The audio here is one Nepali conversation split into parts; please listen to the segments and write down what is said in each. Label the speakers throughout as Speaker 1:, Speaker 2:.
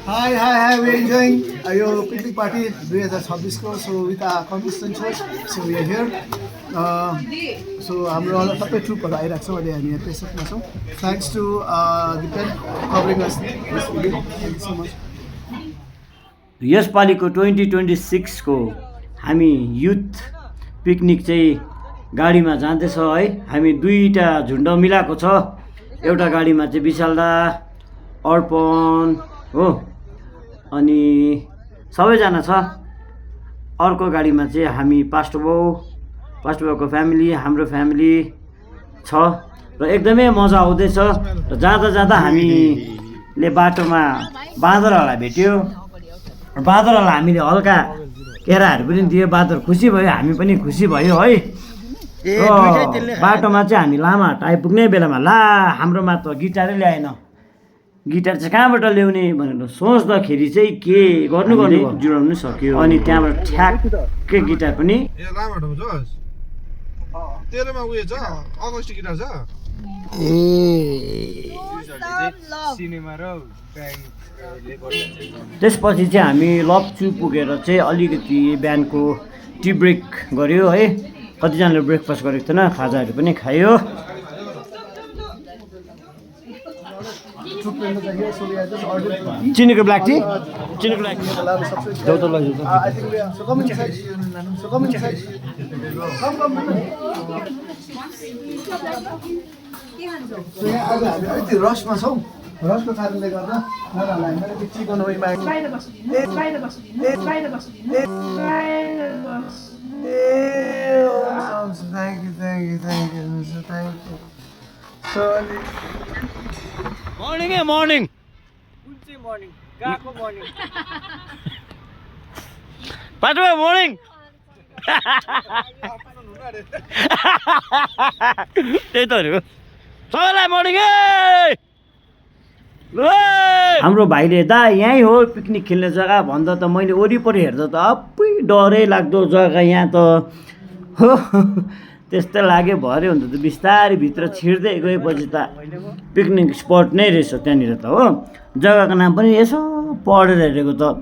Speaker 1: Hi. We're enjoying your picnic party 2026 को. So with our contestants, so we are here. So हाम्रो सबै ट्रुपहरू आइरहेको छ अहिले हामी यहाँ पेसोकमा छौँ. Thanks to Dipen covering us this video. Thank you so much.
Speaker 2: यसपालिको 2026 को हामी युथ पिकनिक चाहिँ गाडीमा जाँदैछ है. हामी दुईटा झुन्ड मिलाएको छ. एउटा गाडीमा चाहिँ विशालदा अर्पण हो अनि सबैजना छ. अर्को गाडीमा चाहिँ हामी पास्टरबाउको फ्यामिली, हाम्रो फ्यामिली छ र एकदमै मजा आउँदैछ. र जाँदा हामीले बाटोमा बाँदरहरूलाई भेट्यो. बाँदरहरूलाई हामीले हल्का केराहरू पनि दियो. बाँदर खुसी भयो, हामी पनि खुसी भयो है. बाटोमा चाहिँ हामी लामाहट्टा आइपुग्ने बेलामा हाम्रोमा त गिटारै ल्याएन. गिटार चाहिँ कहाँबाट ल्याउने भनेर सोच्दाखेरि चाहिँ के गर्नु जुडाउनु सक्यो. अनि त्यहाँबाट ठ्याक्कै गिटार पनि त्यसपछि चाहिँ हामी लप्चू पुगेर चाहिँ अलिकति बिहानको टी ब्रेक गऱ्यो है. कतिजनाले ब्रेकफास्ट गरेको थिएन, खाजाहरू पनि खायो. चिनीको ब्ल्याक टी
Speaker 1: रसमा छौँ. रसको कारणले गर्दा मैले चिकन Thank you.
Speaker 2: मर्निङ पाटोमा मर्निङ त्यही त हो सबैलाई मर्निङ. हाम्रो भाइले दा यहीँ हो पिकनिक खेल्ने जग्गा भन्दा त मैले वरिपरि हेर्दा त अप्पै डरै लाग्दो जग्गा यहाँ त हो. त्यस्तै लाग्यो. भरे हुन्छ त बिस्तारै भित्र छिर्दै गएपछि त पिकनिक स्पट नै रहेछ त्यहाँनिर त हो. जग्गाको नाम पनि यसो पढेर हेरेको त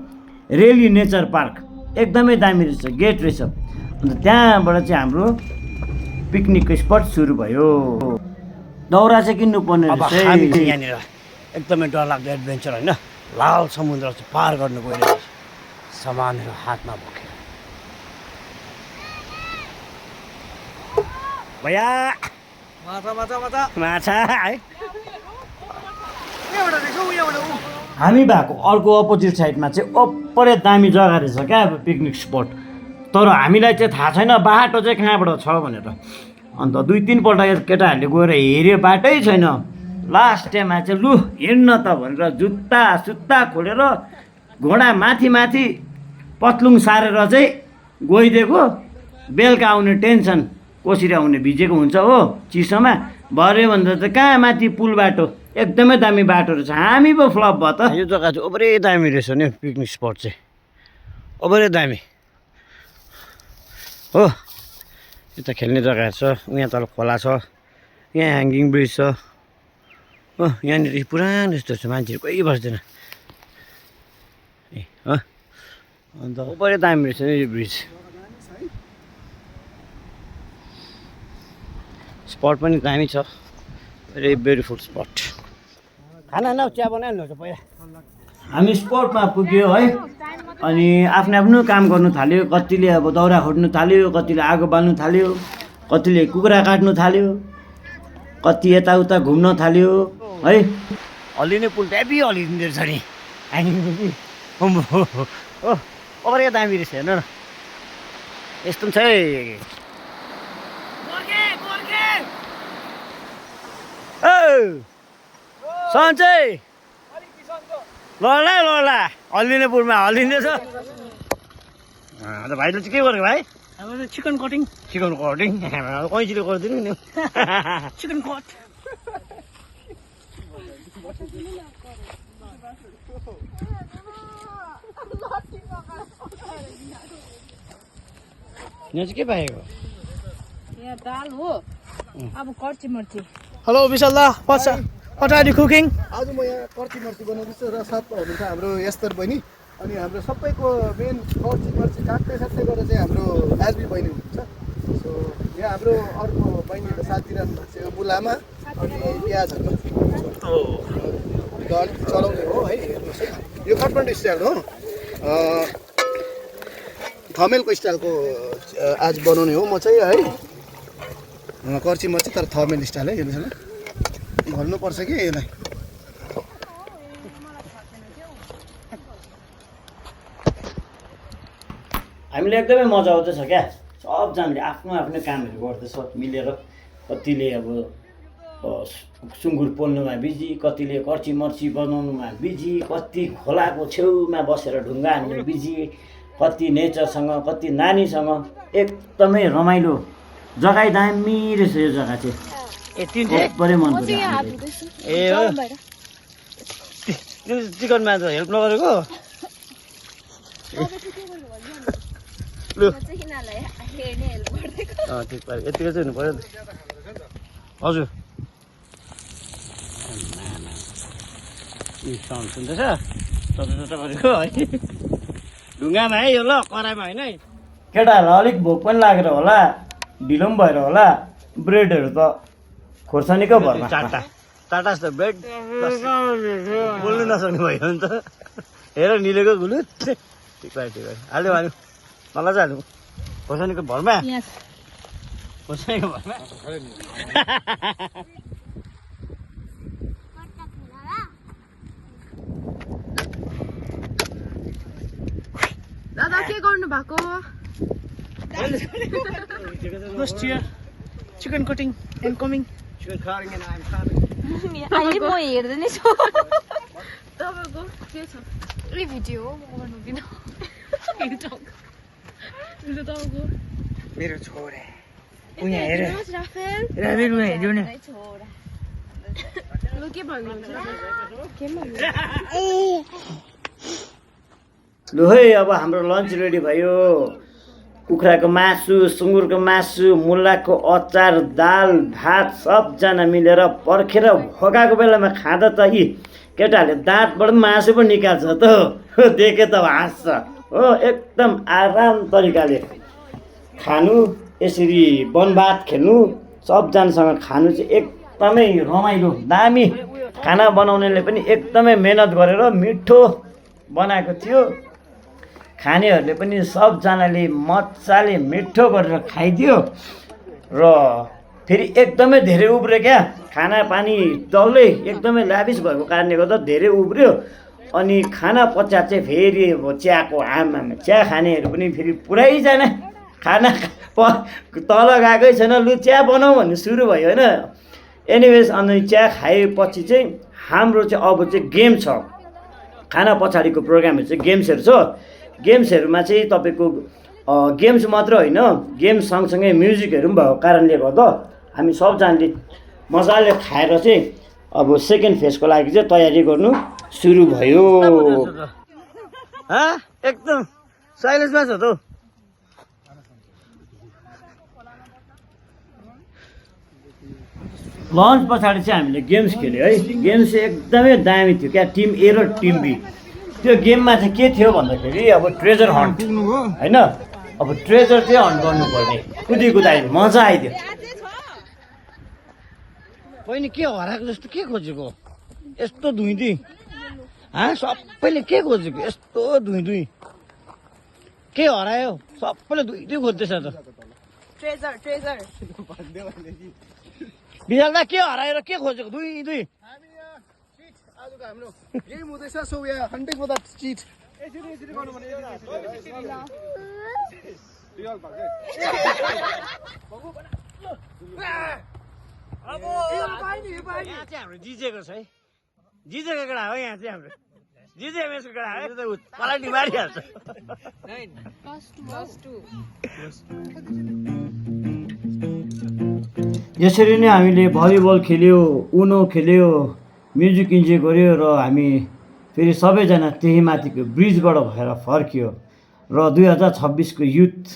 Speaker 2: रेली नेचर पार्क. एकदमै दामी रहेछ, गेट रहेछ. अन्त त्यहाँबाट चाहिँ हाम्रो पिकनिकको स्पट सुरु भयो. दौरा चाहिँ किन्नुपर्ने रहेछ यहाँनिर. एकदमै डरलाग्दो एडभेन्चर होइन. लाल समुद्र चाहिँ पार गर्नु गइरहेको छ सामानहरू हातमा बोकेर. भैया माछा है. हामी भएको अर्को अपोजिट साइडमा चाहिँ ओपरे दामी जग्गा रहेछ क्या अब पिकनिक स्पट. तर हामीलाई चाहिँ थाहा छैन बाटो चाहिँ कहाँबाट छ भनेर. अन्त 2-3 पल्ट केटाहरूले गएर हेऱ्यो, बाटै छैन. लास्ट टाइममा चाहिँ लु हिँड्न त भनेर जुत्ता खोलेर घोडा माथि पत्लुङ सारेर चाहिँ गइदिएको. बेलुका आउने टेन्सन, कसरी आउने, भिजेको हुन्छ हो चिसोमा. भरे भन्दा त कहाँ माथि पुल बाटो एकदमै दामी बाटो रहेछ. हामी पो फ्लप भयो त. यो जग्गा चाहिँ ओभरै दामी रहेछ नि पिकनिक स्पट चाहिँ ओभरै दामी हो. यता खेल्ने जग्गा छ, यहाँ तल खोला छ, यहाँ ह्याङ्गिङ ब्रिज छ हो. यहाँनिर पुरानो जस्तो छ, मान्छेहरू कोही बस्दैन ए हो. अन्त ओभरै दामी रहेछ नि यो ब्रिज. स्पट पनि दामी छ, भेरी ब्युटिफुल स्पट. खाना न चिया बनाइहाल्नु पर्छ पहिला. हामी स्पटमा पुग्यो है. अनि आफ्नो काम गर्नु थाल्यो. कतिले अब दाउरा खोज्नु थाल्यो, कतिले आगो बाल्नु थाल्यो, कतिले कुखुरा काट्नु थाल्यो, कति यताउता घुम्न थाल्यो है. हल्लिने पुल ट्यापी हल्लिँदो रहेछ नि ह्याङ्गिङ पुल. हो ओभरै दामी रहेछ हेर्नु न. यस्तो पनि छ है. सन्चै लड्ला हल्लिने पुलमा हल्लिँदैछ. अन्त भाइले चाहिँ के गरेको भाइ? चिकन कटिङ कैँचीले गरिदिनु नि. चिकन कट यहाँ चाहिँ के पाएको?
Speaker 3: यहाँ दाल हो, अब कर्ची मर्ची.
Speaker 1: हेलो विशाल दा,
Speaker 3: What are you cooking?
Speaker 1: आज म यहाँ कर्ची मर्ची बनाउँदैछु र साथमा हुनुहुन्छ हाम्रो यस्तर बहिनी अनि हाम्रो सबैको मेन कर्ची मर्ची काट्दै साट्दै गरेर चाहिँ हाम्रो एसबी बहिनी हुनुहुन्छ सो यहाँ हाम्रो अर्को बहिनीले साथ दिइरहनु भएको छ मुलामा अनि प्याजहरू अलिकति चलाउने हो है हेर्नुहोस् है यो काठमाडौँ स्टाइल हो थमेलको स्टाइलको आज बनाउने हो म चाहिँ है कर्ची मर्ची तर थमेल स्टाइल है हेर्नुहोस् न घल्नुपर्छ कि यसलाई
Speaker 2: हामीले एकदमै मजा आउँदैछ क्या सबजनाले आफ्नो आफ्नो कामहरू गर्दैछ मिलेर कतिले अब सुँगुर पोल्नुमा बिजी कतिले कर्ची मर्ची बनाउनुमा बिजी कति खोलाको छेउमा बसेर ढुङ्गा हान्नु बिजी कति नेचरसँग कति नानीसँग एकदमै रमाइलो जग्गा दामी रहेछ यो जग्गा चाहिँ एकदमै मन पर्यो
Speaker 3: ए हो चिकनमा त हेल्प नगरेको लु ठिक पाऱ्यो यतिकै चाहिँ हुनु पऱ्यो नि हजुर साउन्ड सुन्दैछ टट गरेको है ढुङ्गामा है यो ल कराईमा होइन है
Speaker 2: केटाहरूलाई अलिक भोक पनि लागेर होला ढिलो पनि भएर होला ब्रेडहरू त खोर्सानीको भरमा
Speaker 3: चारवटा जस्तो ब्रेड बोल्नु नसक्ने भयो नि त हेर निलेको गुलु ठिक भयो हाल्यो हाल्यो मलाई चाहिँ हाल्नु खोर्सानीको भरमा खोर्सानीको भरमा
Speaker 4: दादा के गर्नु भएको
Speaker 3: चिकन कटिङ एन्ड कमिङ
Speaker 4: अहिले म हेर्दै नै छु तपाईँको के छ ए भिडियो हो म गर्नुहुँदिन तपाईँको
Speaker 3: मेरो छोरा उहाँ हेर
Speaker 4: राफेल
Speaker 3: राफेल उहाँ हेर्यो नि
Speaker 4: छोरा लु के भन्नुहुन्छ के भन्नु
Speaker 2: लु है अब हाम्रो लन्च रेडी भयो कुखुराको मासु सुँगुरको मासु मुलाको अचार दाल भात सबजना मिलेर पर्खेर भोकाको बेलामा खाँदा त यी केटाहरूले दाँतबाट मासु पनि निकाल्छ त देखे त हाँस्छ हो एकदम आराम तरिकाले खानु यसरी बनभात खेल्नु सबजनासँग खानु चाहिँ एकदमै रमाइलो दामी खाना बनाउनेले पनि एकदमै मेहनत गरेर मिठो बनाएको थियो खानेहरूले पनि सबजनाले मजाले मिठो गरेर खाइदियो र फेरि एकदमै धेरै उब्रियो क्या खाना पानी डल्लै एकदमै लाभिस भएको कारणले गर्दा धेरै उब्रियो अनि खाना पश्चात चाहिँ फेरि अब चियाको आमामा चिया खानेहरू पनि फेरि पुरैजना खाना तल गएकै छैन लु चिया बनाऊ भन्ने सुरु भयो होइन एनिवेज अनि चिया खाएपछि चाहिँ हाम्रो चाहिँ अब चाहिँ गेम छ खाना पछाडिको प्रोग्रामहरू चाहिँ गेम्सहरू छ गेम्सहरूमा चाहिँ तपाईँको गेम्स मात्र होइन गेम्स सँगसँगै म्युजिकहरू पनि भएको कारणले गर्दा हामी सबजनाले मजाले खाएर चाहिँ अब सेकेन्ड फेजको लागि चाहिँ तयारी गर्नु सुरु भयो
Speaker 3: एकदम साइलेन्समा छ त
Speaker 2: लन्च पछाडि चाहिँ हामीले गेम्स खेल्यो है गेम्स चाहिँ एकदमै दामी थियो क्या टिम ए र टिम बी त्यो गेममा चाहिँ के थियो भन्दाखेरि अब ट्रेजर हन्ट होइन अब ट्रेजर चाहिँ हन्ट गर्नुपर्ने कुदाइ मजा आइदियो
Speaker 3: बहिनी के हराएको जस्तो के खोजेको यस्तो धुइँदुई सबैले के खोजेको यस्तो धुइँदुई के हरायो सबैले धुइँदुई खोज्दैछ त
Speaker 4: ट्रेजर ट्रेजर
Speaker 3: विशालदा के हराएर के खोजेको धुइँदुई
Speaker 1: आजको हाम्रो गेम हुँदैछ so we are hunting for that cheat यसरी गर्नु भने
Speaker 3: अब यहाँ चाहिँ हाम्रो जिजेको छ है जिजेको केटा हो यहाँ चाहिँ हाम्रो जिजे मेसको केटा हो पलाटी मारिहाल्छ
Speaker 2: यसरी नै हामीले भलिबल खेल्यो उनो खेल्यो म्युजिक इन्जोय गऱ्यो र हामी फेरि सबैजना त्यही माथिको ब्रिजबाट भएर फर्कियो र 2026को युथ